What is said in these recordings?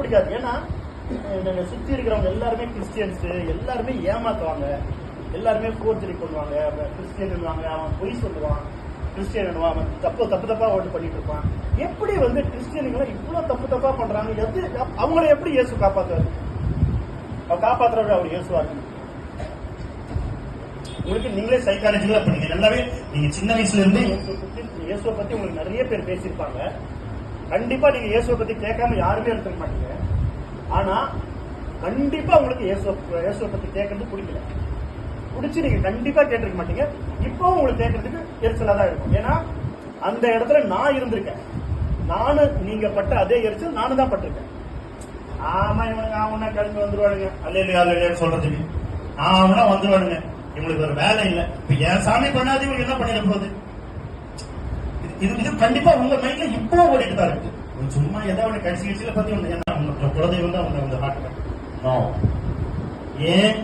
பிடிக்காது. ஏன்னா சுத்தி இருக்கிறவங்க எல்லாருமே கிறிஸ்டியன்ஸ், எல்லாருமே ஏமாத்துவாங்க, எல்லாருமே போர்ஜரி பண்ணுவாங்க, கிறிஸ்டியன் அவன் பொய் சொல்லுவான், கிறிஸ்டியன் அவன் தப்பா ஓட்டு பண்ணிட்டு இருப்பான். எப்படி கிறிஸ்டியனுங்களை இவ்வளவு தப்பா பண்றாங்க? அவங்கள எப்படி இயேசு காப்பாத்துறாரு? அவர் காப்பாத்துறவர் அவர் இயேசுவா இருக்கு. உங்களுக்கு நீங்களே சைக்காலஜில பண்ணீங்க நல்லாவே. நீங்க சின்ன வயசுல இருந்து இயேசுவை பத்தி உங்களுக்கு நிறைய பேர் பேசியிருப்பாங்க. கண்டிப்பா நீங்க இயேசுவை பத்தி கேட்காம யாருமே இருக்க மாட்டீங்க. ஆனா கண்டிப்பா உங்களுக்கு இயேசுவை பத்தி கேட்கறது பிடிக்கல, பிடிச்சு நீங்க கண்டிப்பா கேட்டிருக்க மாட்டீங்க. இப்பவும் உங்களுக்கு கேட்கறதுக்கு எரிச்சலா தான் இருக்கும். ஏன்னா அந்த இடத்துல நான் இருந்திருக்கேன். நீங்க பட்ட அதே எரிச்சல் நானும் தான் பட்டிருக்கேன். ஆமா இவனுங்க அவனா கிளம்பி வந்துருவானுங்க, அல்லையா சொல்றதுக்கு அவனா வந்துருவானுங்க, இவங்களுக்கு ஒரு வேலை இல்ல, இப்ப ஏன் சாமி பண்ணாது இவங்க என்ன பண்ணிட போகுது? இது கண்டிப்பா உங்க மைண்ட்ல இப்போ ஓடிட்டு தான் இருக்கு. சும்மா ஏதாவது கடைசியில பத்தி உங்க குலதெய்வம் தான் உங்க ஹார்ட். ஏன்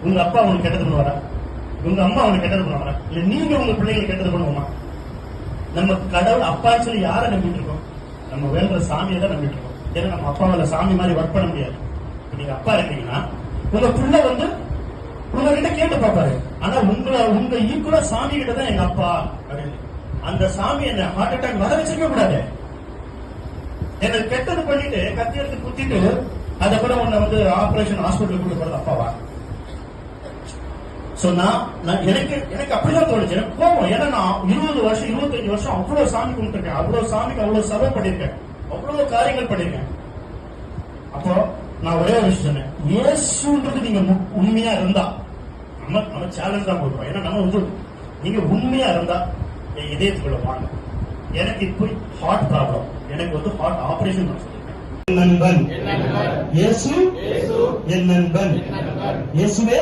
உங்க அப்பா அவனுக்கு கெட்டது பண்ணுவாரா? உங்க அம்மா அவனுக்கு கெட்டது பண்ணுவாரா? இல்ல நீங்க உங்க பிள்ளைங்களுக்கு கெட்டது பண்ணுவோமா? நம்ம கடவுள் அப்பான்னு சொல்லி யாரை நம்பிட்டு இருக்கோம்? நம்ம வேற சாமியை தான் நம்பிட்டு இருக்கோம். ஏன்னா நம்ம அப்பாவில சாமி மாதிரி ஒர்க் பண்ண முடியாது. நீங்க அப்பா இருக்கீங்கன்னா உங்க பிள்ளை உங்ககிட்ட கேட்டு பாப்பாரு. ஆனா உங்க ஈக்குவலா சாமி கிட்ட தான் எங்க அப்பா அப்படின்னு. அந்த சாமி என்ன ஹார்ட் அட்டாக் வர வச்சிருக்க கூடாது. எனக்கு கெட்டது பண்ணிட்டு கத்தி எடுத்து குத்திட்டு அதை கூட உன்னை ஆபரேஷன் ஹாஸ்பிட்டல் கூட்டு போறது அப்பாவா? எனக்கு அப்படிதான் தோணுச்சு. எனக்கு போவோம். ஏன்னா நான் 20 வருஷம் 25 வருஷம் அவ்வளவு சாமி கும்பிட்டுருக்கேன், அவ்வளவு சாமிக்கு அவ்வளவு சபை பண்ணிருக்கேன், அவ்வளவு காரியங்கள் பண்ணிருக்கேன். அப்போ நான் ஒரே ஒரு விஷயம் சொன்னேன், இயேசுன்றது நீங்க உண்மையா இருந்தா நம்ம சேலஞ்ச் தான் கொடுக்குறோம். ஏன்னா நம்ம நீங்க உண்மையா இருந்தா என் இதயத்துக்குள்ள வாங்க. எனக்கு இப்போ ஹார்ட் ப்ராப்ளம், எனக்கு ஹார்ட் ஆபரேஷன் பண்ண சொல்லிருக்கேன். நண்பன் இயேசு, என் நண்பன் இயேசுவே,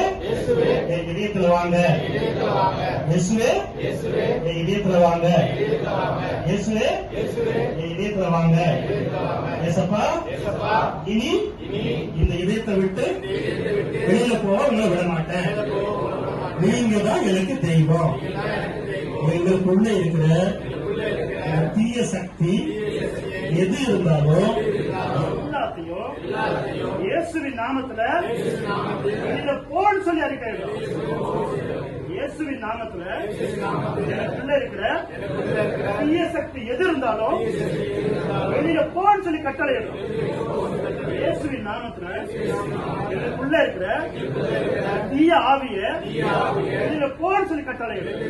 என் இதயத்துல வாங்க. இயேசுவே, என் இதயத்துல வாங்க. இயேசுவே, என் இதயத்துல வாங்க. ஏசப்பா, இனி இந்த இதயத்தை விட்டு வெளியில போக உங்களை விட மாட்டேன். நீங்க தான் எனக்கு தெய்வம். எங்களுக்குள்ள இருக்கிற தீய சக்தி எது இருந்தாலும் எல்லாத்தையும் இயேசுவின் நாமத்துல வெளியில போன்னு சொல்லி அறிக்கையிடும். இயேசுவின் நாமத்துல எனக்குள்ள இருக்கிற தீய சக்தி எது இருந்தாலும் வெளியில போன்னு சொல்லி கட்டளையிடும். இயேசுவின் நாமத்துல எனக்குள்ள இருக்கிற தீய ஆவிய வெளியில போன்னு சொல்லி கட்டளையிடும்.